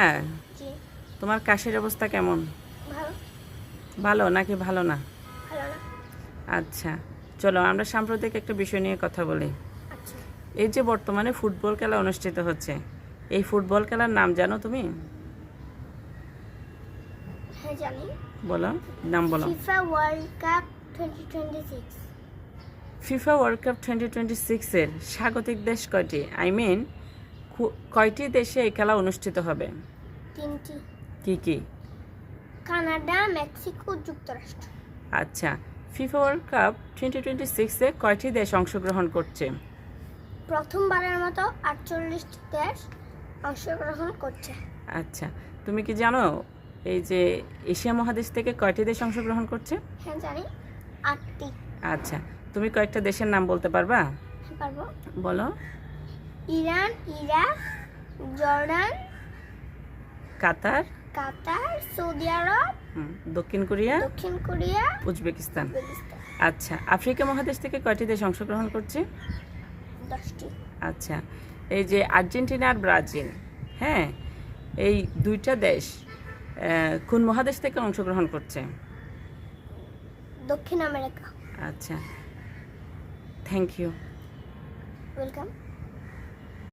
হ্যাঁ, জি। তোমার কাশির অবস্থা কেমন? ভালো। ভালো নাকি ভালো না? ভালো না। আচ্ছা, চলো আমরা সাম্প্রতিক একটা বিষয় নিয়ে কথা বলি। আচ্ছা। এই যে বর্তমানে ফুটবল খেলা অনুষ্ঠিত হচ্ছে, এই ফুটবল খেলার নাম জানো তুমি? হ্যাঁ জানি। বলো, নাম বলো। FIFA World Cup 2026। FIFA World Cup 2026-এর স্বাগতিক দেশ কয়টি? আই মিন কয়টি দেশে এই খেলা অনুষ্ঠিত হবে? 3টি। কি কি? কানাডা, মেক্সিকো, যুক্তরাষ্ট্র। আচ্ছা, ফিফা ওয়ার্ল্ড কাপ 2026-এ কয়টি দেশ অংশগ্রহণ করছে? প্রথমবারের মতো 48টি দেশ অংশগ্রহণ করছে। আচ্ছা, তুমি কি জানো এই যে এশিয়া মহাদেশ থেকে কয়টি দেশ অংশগ্রহণ করছে? হ্যাঁ জানি। 8টি। আচ্ছা, তুমি কয়েকটা দেশের নাম বলতে পারবা? হ্যাঁ পারবো। বলো। ইরান, ইরাক, জর্ডান, কাতার, কাতার, সৌদি আরব, দক্ষিণ কোরিয়া, দক্ষিণ কোরিয়া, উজবেকিস্তান। উজবেকিস্তান। আচ্ছা, আফ্রিকা মহাদেশ থেকে কয়টি দেশ অংশগ্রহণ করছে? 10টি। আচ্ছা, এই যে আর্জেন্টিনা আর ব্রাজিল, হ্যাঁ, এই দুইটা দেশ কোন মহাদেশ থেকে অংশগ্রহণ করছে? দক্ষিণ আমেরিকা। আচ্ছা, থ্যাংক ইউ। ওয়েলকাম।